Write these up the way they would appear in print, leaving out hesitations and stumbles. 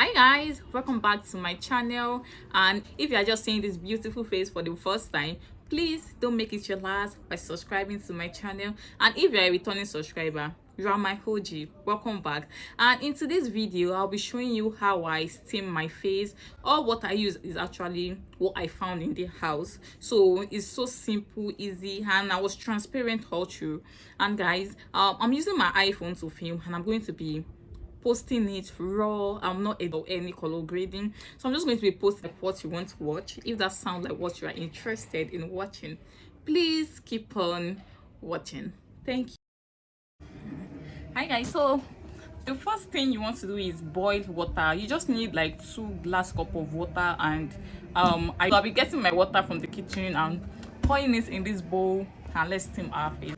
Hi guys, welcome back to my channel. And if you are just seeing this beautiful face for the first time, please don't make it your last by subscribing to my channel. And if you are a returning subscriber, you are my OG. Welcome back. And in today's video, I'll be showing you how I steam my face. All what I use is actually what I found in the house, so it's so simple, easy, and I was transparent all through. And guys, I'm using my iPhone to film, and I'm going to be posting it raw. I'm not any color grading, so I'm just going to be posting what you want to watch. If that sounds like what you are interested in watching, please keep on watching. Thank you. Hi guys, so the first thing you want to do is boil water. You just need like 2 glass cup of water, and I'll be getting my water from the kitchen and pouring it in this bowl, and let's steam our face.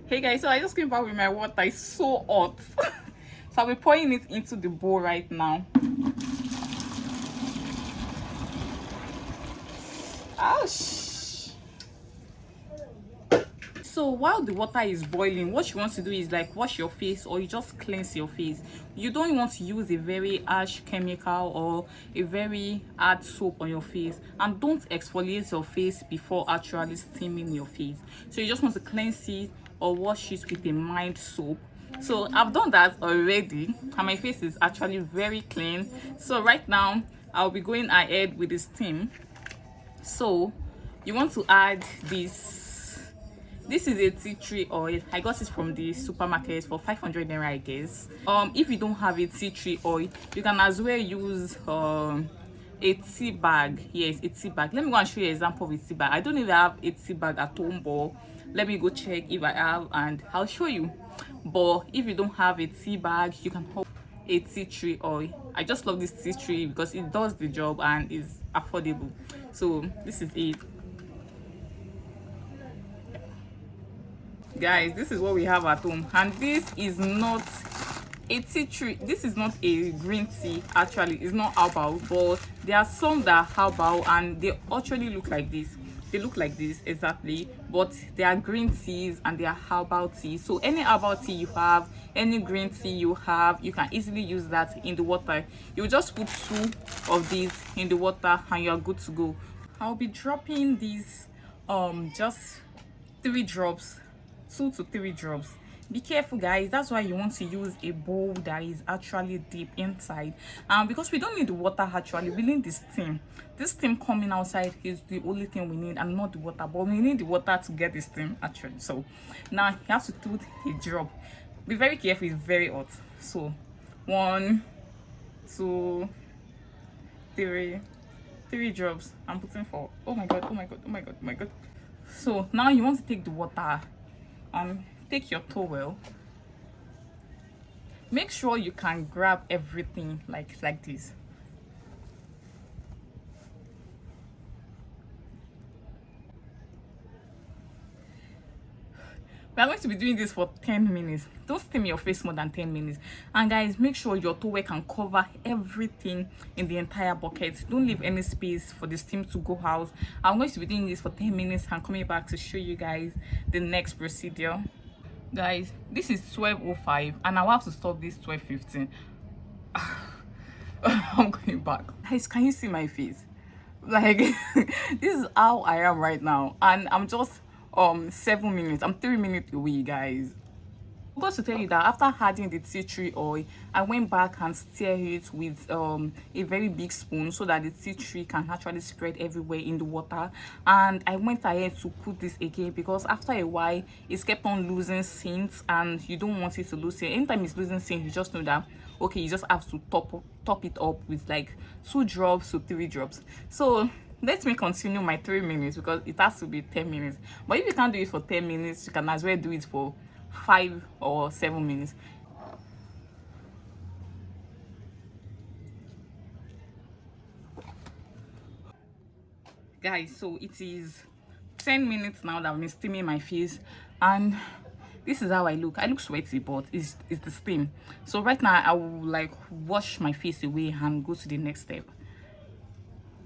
Hey guys, so I just came back with my water. It's so hot. So I'll be pouring it into the bowl right now. Ouch. So while the water is boiling, what you want to do is like wash your face, or you just cleanse your face. You don't want to use a very harsh chemical or a very hard soap on your face, and don't exfoliate your face before actually steaming your face. So you just want to cleanse it or wash it with a mild soap. So I've done that already, and my face is actually very clean. So right now I'll be going ahead with the steam. So you want to add this is a tea tree oil. I got it from the supermarket for 500 naira, I guess. If you don't have a tea tree oil, you can as well use a tea bag. Yes, a tea bag. Let me go and show you an example of a tea bag. I don't even have a tea bag at home, but let me go check if I have and I'll show you. But if you don't have a tea bag, you can hold a tea tree oil. I just love this tea tree because it does the job and is affordable. So this is it, guys. This is what we have at home, and this is not a tea tree. This is not a green tea. Actually, it's not herbal, but there are some that are herbal and they actually look like this. They look like this exactly, but they are green teas and they are herbal tea. So any herbal tea you have, any green tea you have, you can easily use that in the water. You just put 2 of these in the water and you are good to go. I'll be dropping these just 3 drops, 2 to 3 drops. Be careful, guys. That's why you want to use a bowl that is actually deep inside, because we don't need the water. Actually, we need the steam. This steam coming outside is the only thing we need, and not the water, but we need the water to get the steam actually. So now you have to put a drop. Be very careful, it's very hot. So 1, 2, 3 drops. I'm putting 4. Oh my god, oh my god, oh my god, oh my god. So now you want to take the water, take your towel. Make sure you can grab everything like this. We are going to be doing this for 10 minutes. Don't steam your face more than 10 minutes. And guys, make sure your towel can cover everything in the entire bucket. Don't leave any space for the steam to go out. I'm going to be doing this for 10 minutes and coming back to show you guys the next procedure. Guys, this is 12:05 and I'll have to stop this 12:15. I'm going back. Guys, can you see my face? Like this is how I am right now, and I'm just 7 minutes. I'm 3 minutes away, guys. I'm going to tell you that after adding the tea tree oil, I went back and stirred it with a very big spoon so that the tea tree can actually spread everywhere in the water. And I went ahead to put this again because after a while it's kept on losing scent, and you don't want it to lose scent. Anytime it's losing scent, you just know that okay, you just have to top it up with like 2 drops to 3 drops. So let me continue my 3 minutes because it has to be 10 minutes. But if you can't do it for 10 minutes, you can as well do it for 5 or 7 minutes. Guys, so it is 10 minutes now that I've been steaming my face, and this is how I look. I look sweaty, but it's the steam. So right now I will like wash my face away and go to the next step.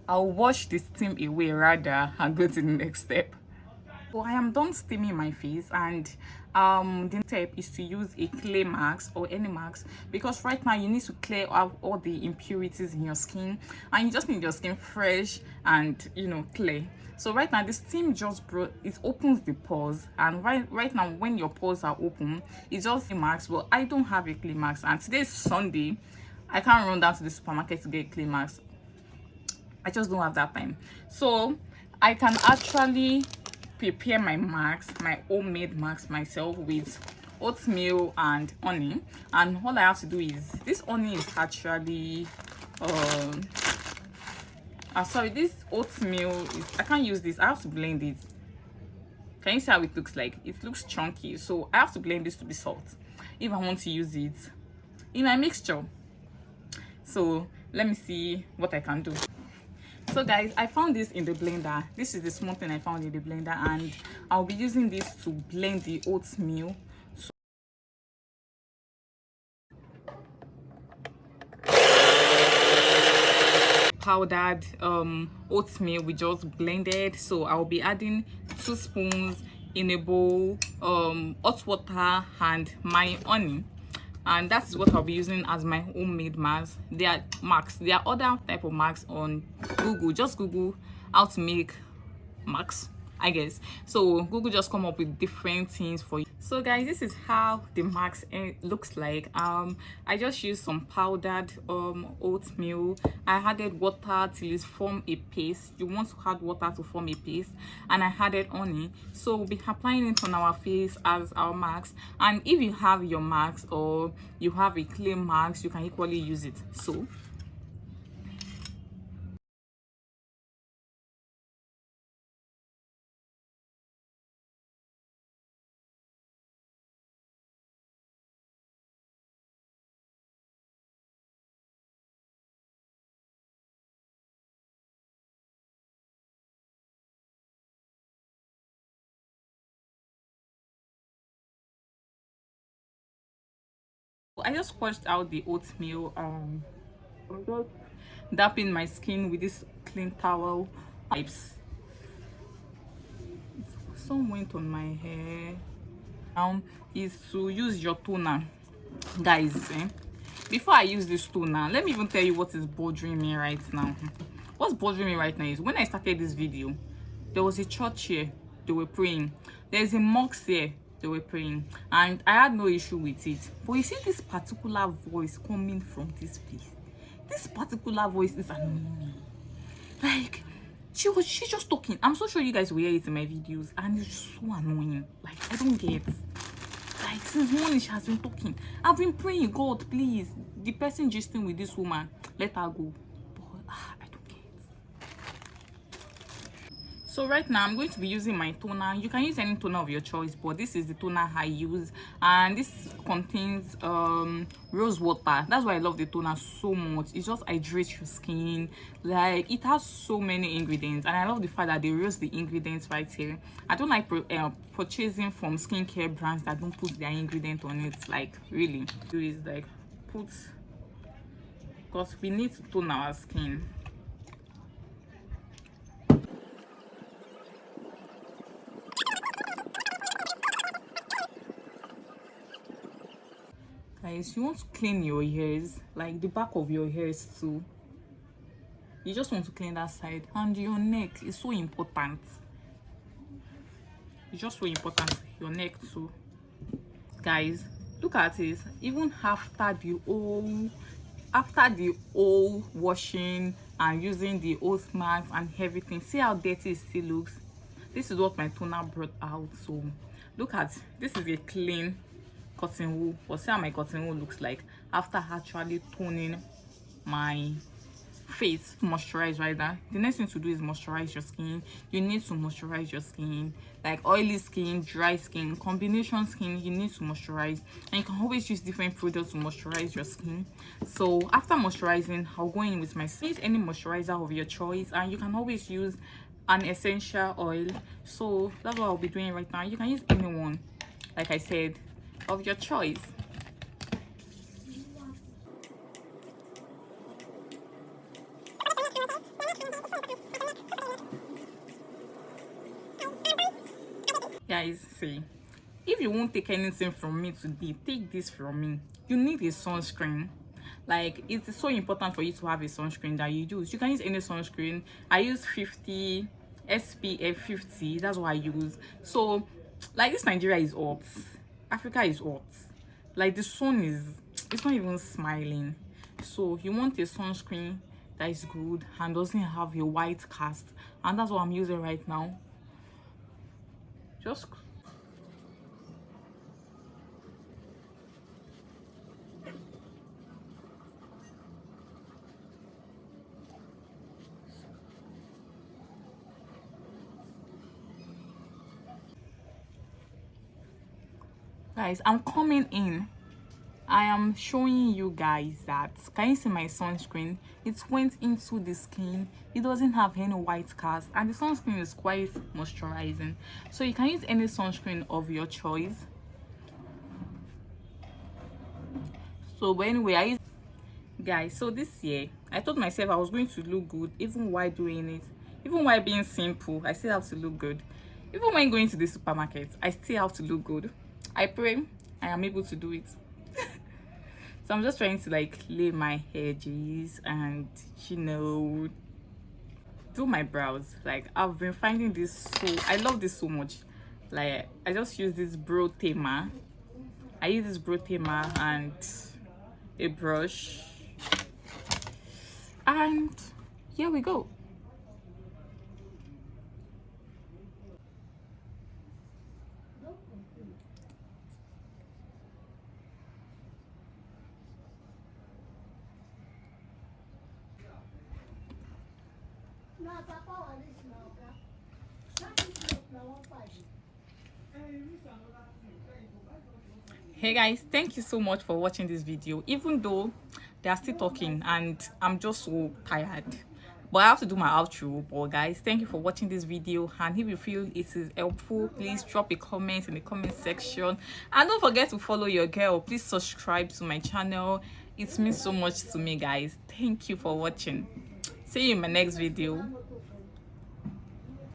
I'll wash the steam away rather and go to the next step. So I am done steaming my face, and the step is to use a clay mask or any mask, because right now you need to clear out all the impurities in your skin, and you just need your skin fresh and clear. So right now the steam just brought it, opens the pores, and right now when your pores are open, it's just a mask. But I don't have a clay mask, and today is Sunday. I can't run down to the supermarket to get a clay mask. I just don't have that time. So I can actually prepare my mask, my homemade mask myself, with oatmeal and honey. And all I have to do is, this honey is actually sorry, this oatmeal is, I can't use this, I have to blend it. Can you see how it looks like? It looks chunky, so I have to blend this to be salt if I want to use it in my mixture. So let me see what I can do. So guys, I found this in the blender. This is the small thing I found in the blender, and I'll be using this to blend the oatmeal. So powdered oatmeal we just blended. So I'll be adding 2 spoons in a bowl, hot water and my honey, and that's what I'll be using as my homemade mask. There are marks, there are other type of marks on Google. Just Google how to make marks, I guess. So Google just come up with different things for you. So guys, this is how the mask looks like. I just used some powdered oatmeal. I added water till it form a paste. You want to add water to form a paste, and I added honey. So we'll be applying it on our face as our mask. And if you have your mask or you have a clay mask, you can equally use it. So I just washed out the oatmeal. I'm just dapping my skin with this clean towel. Wipes. Some went on my hair. Now is to use your toner, guys. Before I use this toner, let me even tell you what is bothering me right now. What's bothering me right now is, when I started this video, there was a church here, they were praying. There's a mosque here, they were praying, and I had no issue with it. But you see this particular voice coming from this place. This particular voice is annoying me. Like, she's just talking. I'm so sure you guys will hear it in my videos, and it's so annoying. Like, I don't get. Like, since morning she has been talking. I've been praying, God, please, the person gisting with this woman, let her go. But I don't get. So right now I'm going to be using my toner. You can use any toner of your choice, but this is the toner I use, and this contains rose water. That's why I love the toner so much. It just hydrates your skin. Like, it has so many ingredients, and I love the fact that they roast the ingredients right here. I don't like purchasing from skincare brands that don't put their ingredient on it. Like, really, do is like put, because we need to tone our skin. Guys, you want to clean your hairs, like the back of your hairs too. You just want to clean that side, and your neck is so important. It's just so important, your neck too. Guys, look at it. Even after the whole washing and using the oat mask and everything, see how dirty it still looks. This is what my toner brought out. So look at this, is a clean cotton wool. But see how my cotton wool looks like after actually toning my face. Moisturize right now. The next thing to do is moisturize your skin. You need to moisturize your skin, like oily skin, dry skin, combination skin. You need to moisturize, and you can always use different products to moisturize your skin. So after moisturizing, I'll go in with my skin, any moisturizer of your choice, and you can always use an essential oil. So that's what I'll be doing right now. You can use anyone, like I said, of your choice. Guys, see, if you won't take anything from me today, take this from me. You need a sunscreen. Like, it's so important for you to have a sunscreen that you use. You can use any sunscreen. I use 50 SPF 50. That's what I use. So like, this Nigeria is hot, Africa is hot, like the sun is, it's not even smiling. So you want a sunscreen that is good and doesn't have a white cast, and that's what I'm using right now. Just guys, I'm coming in. I am showing you guys that, can you see my sunscreen? It went into the skin. It doesn't have any white cast, and the sunscreen is quite moisturizing. So you can use any sunscreen of your choice. So but anyway, I use, guys, so this year I told myself I was going to look good even while doing it. Even while being simple, I still have to look good. Even when going to the supermarket, I still have to look good. I pray I am able to do it. So I'm just trying to like lay my edges and, you know, do my brows. Like, I've been finding this so, I love this so much. Like, I just use this brow tamer. I use this brow tamer and a brush, and here we go. Hey guys, thank you so much for watching this video, even though they are still talking and I'm just so tired, but I have to do my outro. But guys, thank you for watching this video, and if you feel it is helpful, please drop a comment in the comment section, and don't forget to follow your girl. Please subscribe to my channel. It means so much to me, guys. Thank you for watching. See you in my next video.